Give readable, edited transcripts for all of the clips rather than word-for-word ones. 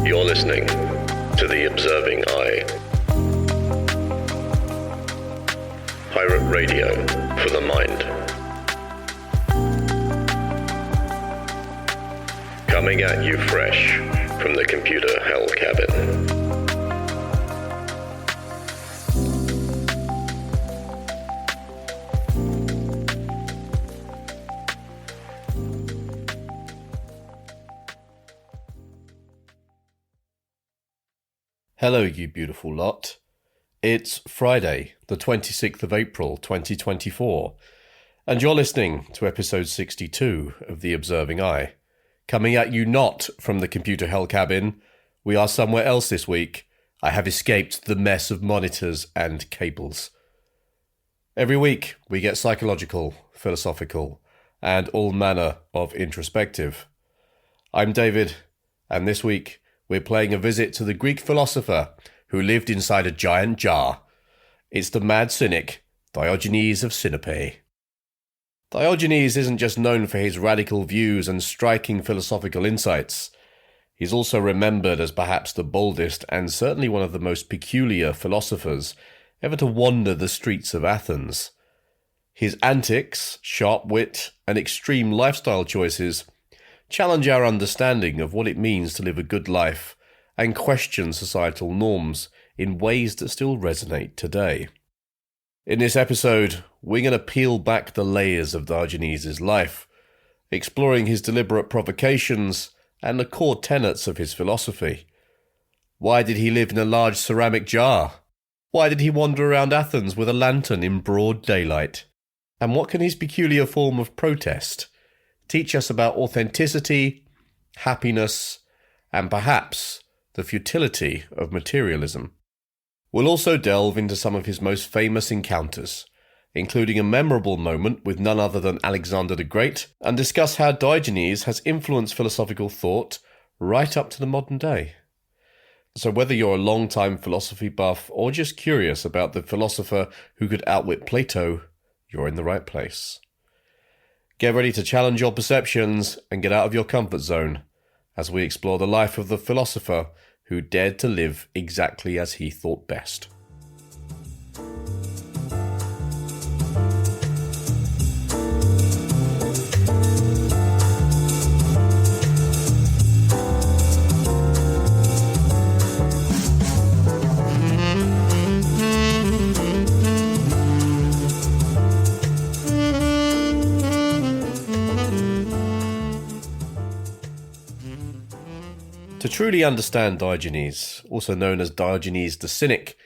You're listening to The Observing Eye. Pirate radio for the mind. Coming at you fresh from the computer hell cabin. Hello, you beautiful lot. It's Friday, the 26th of April, 2024, and you're listening to episode 62 of The Observing Eye. Coming at you not from the computer hell cabin. We are somewhere else this week. I have escaped the mess of monitors and cables. Every week, we get psychological, philosophical, and all manner of introspective. I'm David, and this week, we're playing a visit to the Greek philosopher who lived inside a giant jar. It's the mad cynic, Diogenes of Sinope. Diogenes isn't just known for his radical views and striking philosophical insights. He's also remembered as perhaps the boldest and certainly one of the most peculiar philosophers ever to wander the streets of Athens. His antics, sharp wit, and extreme lifestyle choices challenge our understanding of what it means to live a good life and question societal norms in ways that still resonate today. In this episode, we're going to peel back the layers of Diogenes' life, exploring his deliberate provocations and the core tenets of his philosophy. Why did he live in a large ceramic jar? Why did he wander around Athens with a lantern in broad daylight? And what can his peculiar form of protest teach us about authenticity, happiness, and perhaps the futility of materialism? We'll also delve into some of his most famous encounters, including a memorable moment with none other than Alexander the Great, and discuss how Diogenes has influenced philosophical thought right up to the modern day. So whether you're a long-time philosophy buff or just curious about the philosopher who could outwit Plato, you're in the right place. Get ready to challenge your perceptions and get out of your comfort zone as we explore the life of the philosopher who dared to live exactly as he thought best. To truly understand Diogenes, also known as Diogenes the Cynic,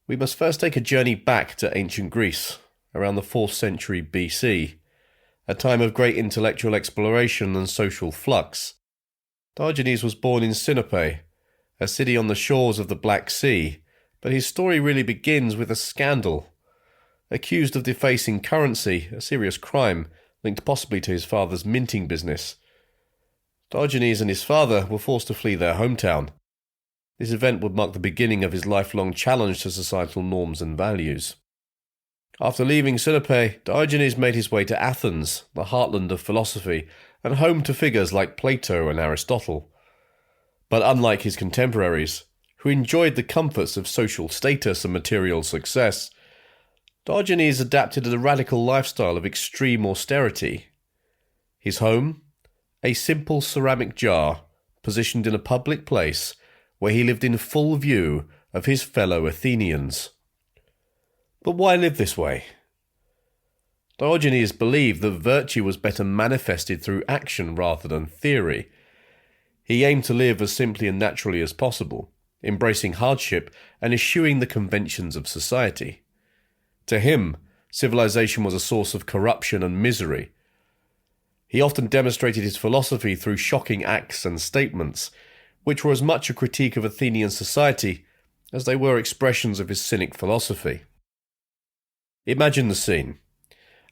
we must first take a journey back to ancient Greece, around the 4th century BC, a time of great intellectual exploration and social flux. Diogenes was born in Sinope, a city on the shores of the Black Sea, but his story really begins with a scandal. Accused of defacing currency, a serious crime linked possibly to his father's minting business, Diogenes and his father were forced to flee their hometown. This event would mark the beginning of his lifelong challenge to societal norms and values. After leaving Sinope, Diogenes made his way to Athens, the heartland of philosophy, and home to figures like Plato and Aristotle. But unlike his contemporaries, who enjoyed the comforts of social status and material success, Diogenes adapted to the radical lifestyle of extreme austerity. His home, a simple ceramic jar positioned in a public place where he lived in full view of his fellow Athenians. But why live this way? Diogenes believed that virtue was better manifested through action rather than theory. He aimed to live as simply and naturally as possible, embracing hardship and eschewing the conventions of society. To him, civilization was a source of corruption and misery. He often demonstrated his philosophy through shocking acts and statements, which were as much a critique of Athenian society as they were expressions of his cynic philosophy. Imagine the scene.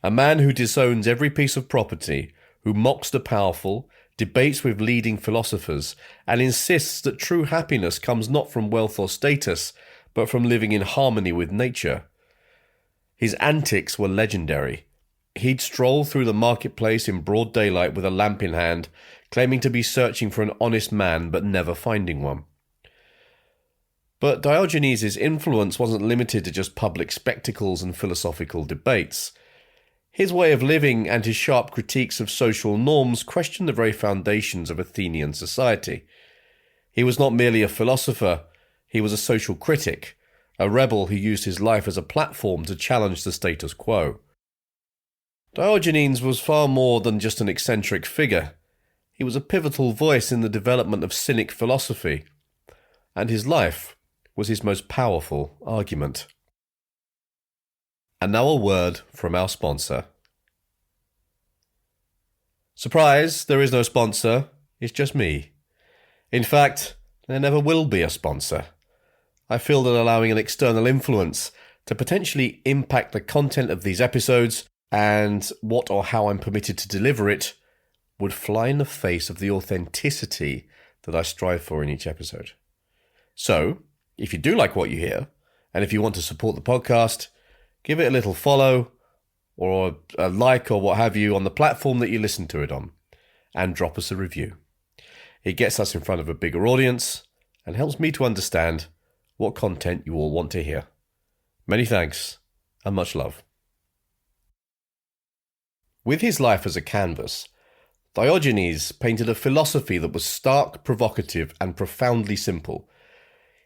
A man who disowns every piece of property, who mocks the powerful, debates with leading philosophers, and insists that true happiness comes not from wealth or status, but from living in harmony with nature. His antics were legendary. He'd stroll through the marketplace in broad daylight with a lamp in hand, claiming to be searching for an honest man but never finding one. But Diogenes' influence wasn't limited to just public spectacles and philosophical debates. His way of living and his sharp critiques of social norms questioned the very foundations of Athenian society. He was not merely a philosopher, he was a social critic, a rebel who used his life as a platform to challenge the status quo. Diogenes was far more than just an eccentric figure. He was a pivotal voice in the development of cynic philosophy, and his life was his most powerful argument. And now a word from our sponsor. Surprise, there is no sponsor, it's just me. In fact, there never will be a sponsor. I feel that allowing an external influence to potentially impact the content of these episodes and what or how I'm permitted to deliver it would fly in the face of the authenticity that I strive for in each episode. So, if you do like what you hear, and if you want to support the podcast, give it a little follow, or a like, or what have you, on the platform that you listen to it on, and drop us a review. It gets us in front of a bigger audience, and helps me to understand what content you all want to hear. Many thanks, and much love. With his life as a canvas, Diogenes painted a philosophy that was stark, provocative, and profoundly simple.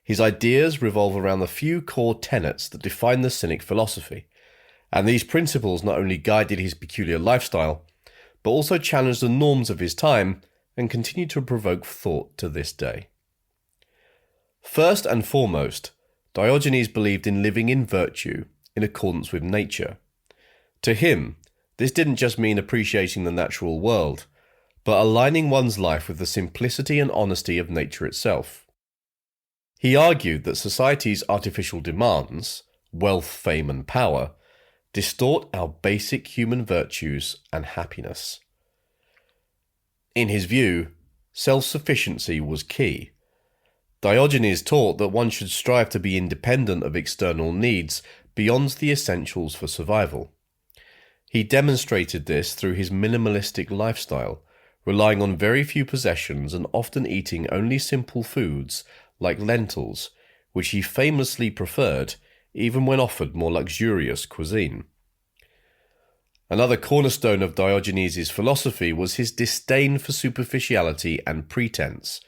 His ideas revolve around the few core tenets that define the Cynic philosophy, and these principles not only guided his peculiar lifestyle, but also challenged the norms of his time and continue to provoke thought to this day. First and foremost, Diogenes believed in living in virtue in accordance with nature. To him, this didn't just mean appreciating the natural world, but aligning one's life with the simplicity and honesty of nature itself. He argued that society's artificial demands, wealth, fame, and power, distort our basic human virtues and happiness. In his view, self-sufficiency was key. Diogenes taught that one should strive to be independent of external needs beyond the essentials for survival. He demonstrated this through his minimalistic lifestyle, relying on very few possessions and often eating only simple foods like lentils, which he famously preferred even when offered more luxurious cuisine. Another cornerstone of Diogenes' philosophy was his disdain for superficiality and pretense.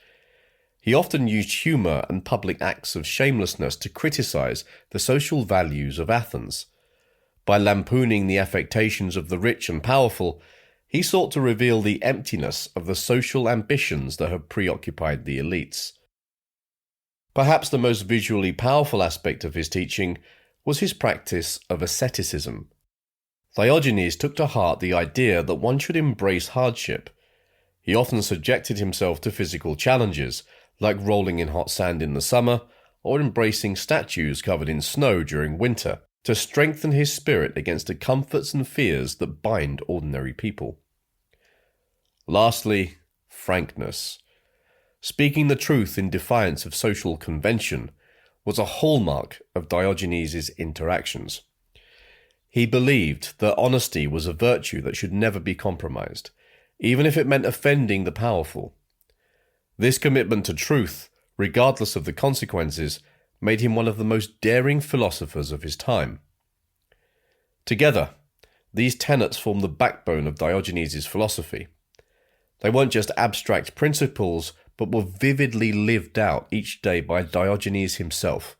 He often used humour and public acts of shamelessness to criticize the social values of Athens. By lampooning the affectations of the rich and powerful, he sought to reveal the emptiness of the social ambitions that had preoccupied the elites. Perhaps the most visually powerful aspect of his teaching was his practice of asceticism. Diogenes took to heart the idea that one should embrace hardship. He often subjected himself to physical challenges, like rolling in hot sand in the summer, or embracing statues covered in snow during winter, to strengthen his spirit against the comforts and fears that bind ordinary people. Lastly, frankness. Speaking the truth in defiance of social convention was a hallmark of Diogenes' interactions. He believed that honesty was a virtue that should never be compromised, even if it meant offending the powerful. This commitment to truth, regardless of the consequences, made him one of the most daring philosophers of his time. Together, these tenets form the backbone of Diogenes' philosophy. They weren't just abstract principles, but were vividly lived out each day by Diogenes himself,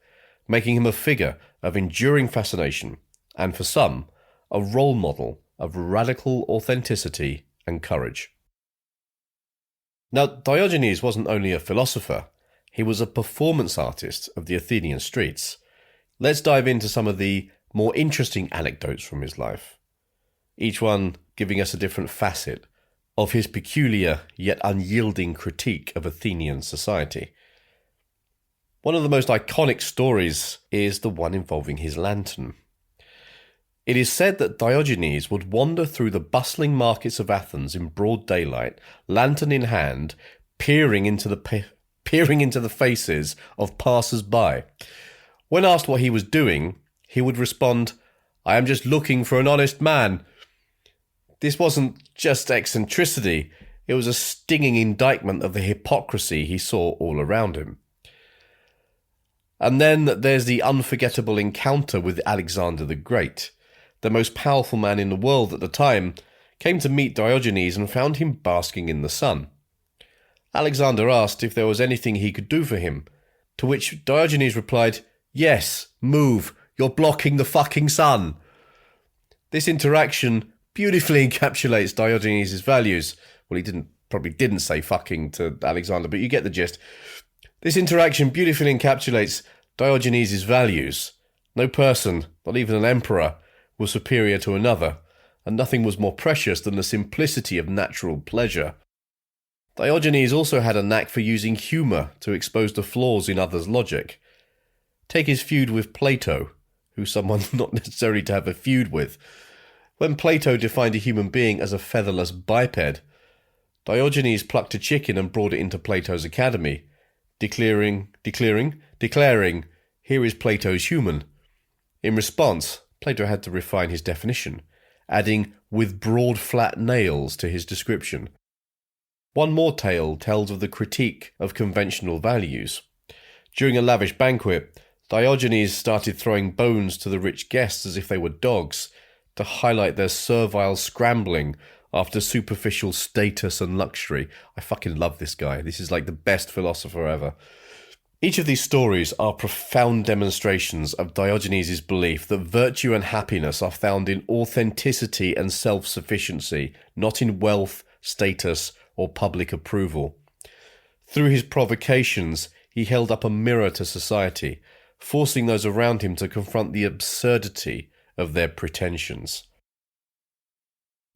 making him a figure of enduring fascination, and for some, a role model of radical authenticity and courage. Now, Diogenes wasn't only a philosopher, he was a performance artist of the Athenian streets. Let's dive into some of the more interesting anecdotes from his life, each one giving us a different facet of his peculiar yet unyielding critique of Athenian society. One of the most iconic stories is the one involving his lantern. It is said that Diogenes would wander through the bustling markets of Athens in broad daylight, lantern in hand, peering into the faces of passers-by. When asked what he was doing, he would respond, "I am just looking for an honest man." This wasn't just eccentricity, it was a stinging indictment of the hypocrisy he saw all around him. And then there's the unforgettable encounter with Alexander the Great. The most powerful man in the world at the time came to meet Diogenes and found him basking in the sun. Alexander asked if there was anything he could do for him, to which Diogenes replied, "Yes, move, you're blocking the fucking sun." This interaction beautifully encapsulates Diogenes' values. Well, he probably didn't say fucking to Alexander, but you get the gist. This interaction beautifully encapsulates Diogenes' values. No person, not even an emperor, was superior to another, and nothing was more precious than the simplicity of natural pleasure. Diogenes also had a knack for using humour to expose the flaws in others' logic. Take his feud with Plato, who's someone not necessarily to have a feud with. When Plato defined a human being as a featherless biped, Diogenes plucked a chicken and brought it into Plato's academy, declaring, "Here is Plato's human." In response, Plato had to refine his definition, adding "with broad flat nails" to his description. One more tale tells of the critique of conventional values. During a lavish banquet, Diogenes started throwing bones to the rich guests as if they were dogs, to highlight their servile scrambling after superficial status and luxury. I fucking love this guy. This is like the best philosopher ever. Each of these stories are profound demonstrations of Diogenes' belief that virtue and happiness are found in authenticity and self-sufficiency, not in wealth, status, or public approval. Through his provocations, he held up a mirror to society, forcing those around him to confront the absurdity of their pretensions.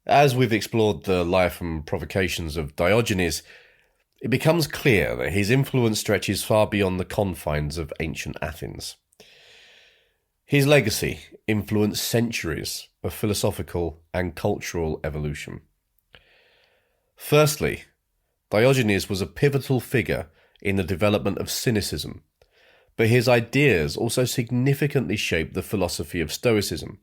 As we've explored the life and provocations of Diogenes, it becomes clear that his influence stretches far beyond the confines of ancient Athens. His legacy influenced centuries of philosophical and cultural evolution. Firstly, Diogenes was a pivotal figure in the development of Cynicism, but his ideas also significantly shaped the philosophy of Stoicism.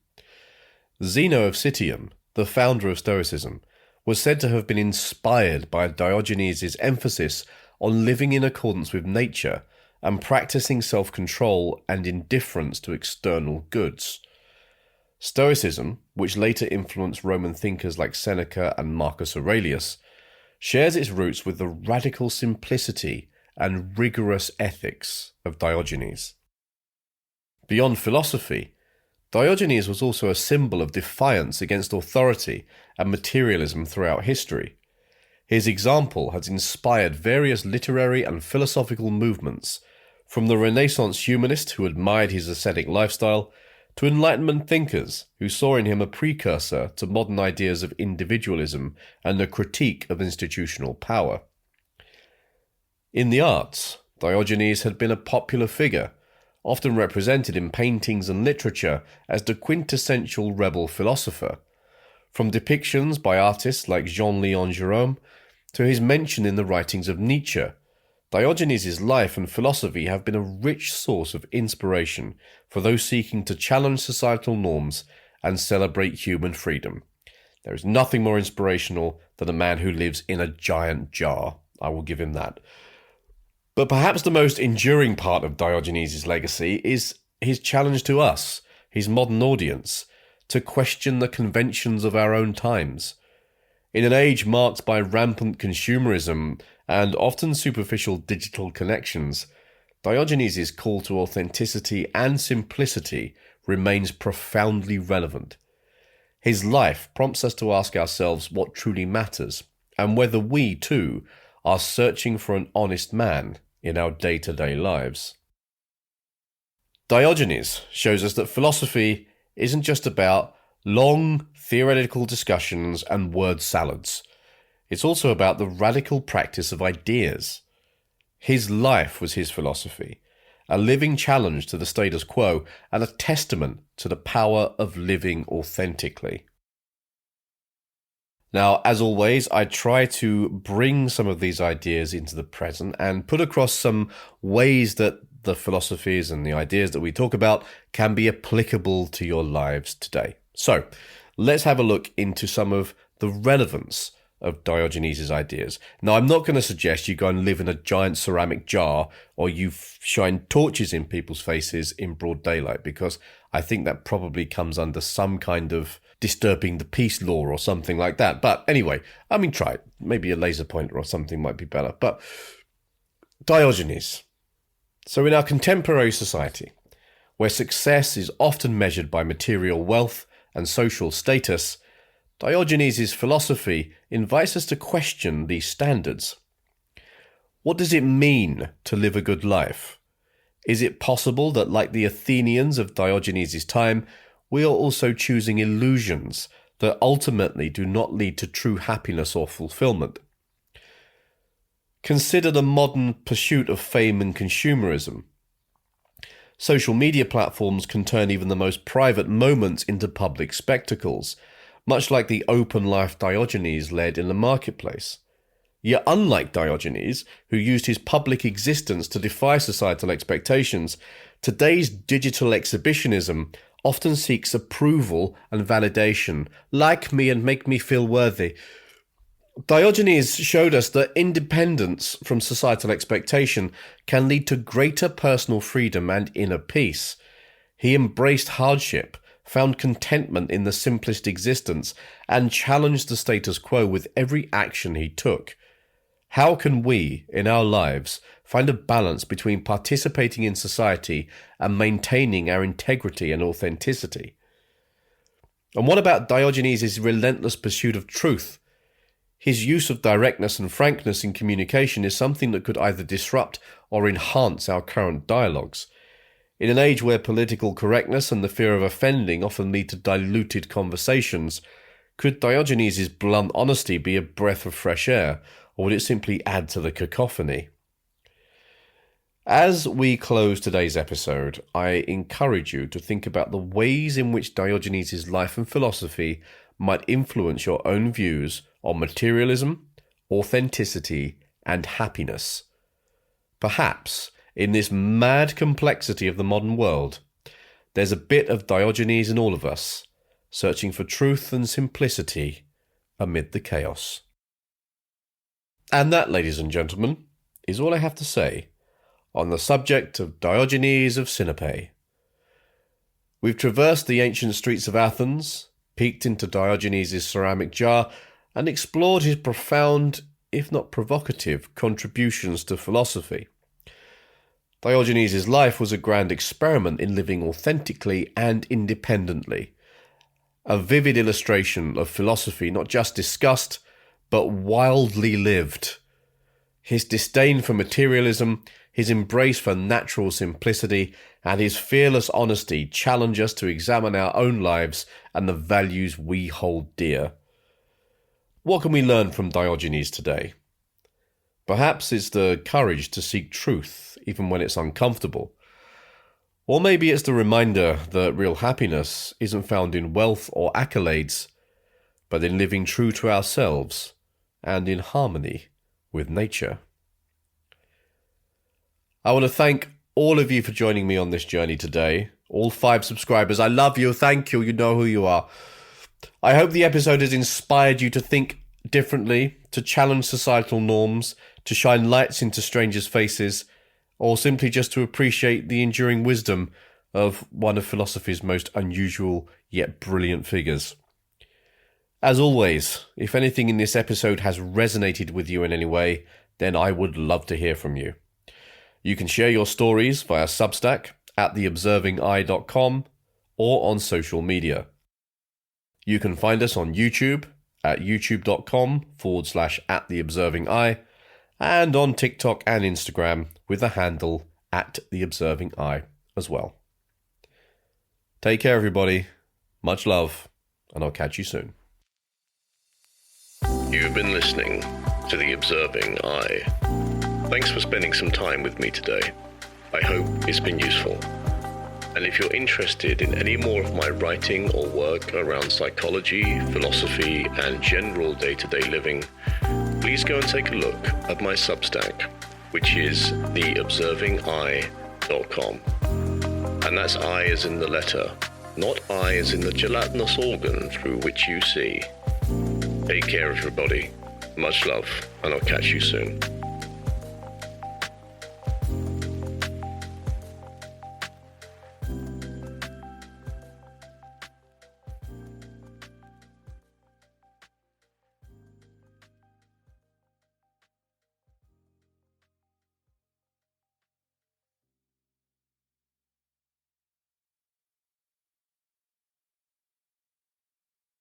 Zeno of Citium, the founder of Stoicism, was said to have been inspired by Diogenes' emphasis on living in accordance with nature and practicing self-control and indifference to external goods. Stoicism, which later influenced Roman thinkers like Seneca and Marcus Aurelius, shares its roots with the radical simplicity and rigorous ethics of Diogenes. Beyond philosophy, Diogenes was also a symbol of defiance against authority and materialism throughout history. His example has inspired various literary and philosophical movements, from the Renaissance humanist who admired his ascetic lifestyle to Enlightenment thinkers who saw in him a precursor to modern ideas of individualism and a critique of institutional power. In the arts, Diogenes had been a popular figure, often represented in paintings and literature as the quintessential rebel philosopher, from depictions by artists like Jean-Léon Gérôme to his mention in the writings of Nietzsche. Diogenes' life and philosophy have been a rich source of inspiration for those seeking to challenge societal norms and celebrate human freedom. There is nothing more inspirational than a man who lives in a giant jar. I will give him that. But perhaps the most enduring part of Diogenes' legacy is his challenge to us, his modern audience, to question the conventions of our own times. In an age marked by rampant consumerism and often superficial digital connections, Diogenes' call to authenticity and simplicity remains profoundly relevant. His life prompts us to ask ourselves what truly matters, and whether we, too, are searching for an honest man in our day-to-day lives. Diogenes shows us that philosophy isn't just about long theoretical discussions and word salads. It's also about the radical practice of ideas. His life was his philosophy, a living challenge to the status quo and a testament to the power of living authentically. Now, as always, I try to bring some of these ideas into the present and put across some ways that the philosophies and the ideas that we talk about can be applicable to your lives today. So, let's have a look into some of the relevance of Diogenes' ideas. Now, I'm not going to suggest you go and live in a giant ceramic jar or you shine torches in people's faces in broad daylight, because I think that probably comes under some kind of disturbing the peace law or something like that. But anyway, I mean, try it. Maybe a laser pointer or something might be better. But Diogenes. So in our contemporary society, where success is often measured by material wealth and social status, Diogenes' philosophy invites us to question these standards. What does it mean to live a good life? Is it possible that, like the Athenians of Diogenes' time, we are also choosing illusions that ultimately do not lead to true happiness or fulfillment? Consider the modern pursuit of fame and consumerism. Social media platforms can turn even the most private moments into public spectacles, much like the open life Diogenes led in the marketplace. Yet unlike Diogenes, who used his public existence to defy societal expectations, today's digital exhibitionism often seeks approval and validation. Like me and make me feel worthy. Diogenes showed us that independence from societal expectation can lead to greater personal freedom and inner peace. He embraced hardship, found contentment in the simplest existence, and challenged the status quo with every action he took. How can we, in our lives, find a balance between participating in society and maintaining our integrity and authenticity? And what about Diogenes' relentless pursuit of truth? His use of directness and frankness in communication is something that could either disrupt or enhance our current dialogues. In an age where political correctness and the fear of offending often lead to diluted conversations, could Diogenes' blunt honesty be a breath of fresh air, or would it simply add to the cacophony? As we close today's episode, I encourage you to think about the ways in which Diogenes' life and philosophy might influence your own views on materialism, authenticity, and happiness. Perhaps, in this mad complexity of the modern world, there's a bit of Diogenes in all of us, searching for truth and simplicity amid the chaos. And that, ladies and gentlemen, is all I have to say on the subject of Diogenes of Sinope. We've traversed the ancient streets of Athens, peeked into Diogenes' ceramic jar, and explored his profound, if not provocative, contributions to philosophy. Diogenes' life was a grand experiment in living authentically and independently. A vivid illustration of philosophy not just discussed, but wildly lived. His disdain for materialism, his embrace for natural simplicity, and his fearless honesty challenge us to examine our own lives and the values we hold dear. What can we learn from Diogenes today? Perhaps it's the courage to seek truth, even when it's uncomfortable. Or maybe it's the reminder that real happiness isn't found in wealth or accolades, but in living true to ourselves and in harmony with nature. I want to thank all of you for joining me on this journey today. All 5 subscribers, I love you, thank you, you know who you are. I hope the episode has inspired you to think differently, to challenge societal norms, to shine lights into strangers' faces, or simply just to appreciate the enduring wisdom of one of philosophy's most unusual yet brilliant figures. As always, if anything in this episode has resonated with you in any way, then I would love to hear from you. You can share your stories via Substack at theobservingeye.com or on social media. You can find us on YouTube at youtube.com/@theobservingeye and on TikTok and Instagram with the handle @theobservingeye as well. Take care, everybody. Much love, and I'll catch you soon. You've been listening to The Observing Eye. Thanks for spending some time with me today. I hope it's been useful. And if you're interested in any more of my writing or work around psychology, philosophy, and general day-to-day living, please go and take a look at my Substack, which is theobservingeye.com. And that's I as in the letter, not I as in the gelatinous organ through which you see. Take care, everybody. Much love, and I'll catch you soon.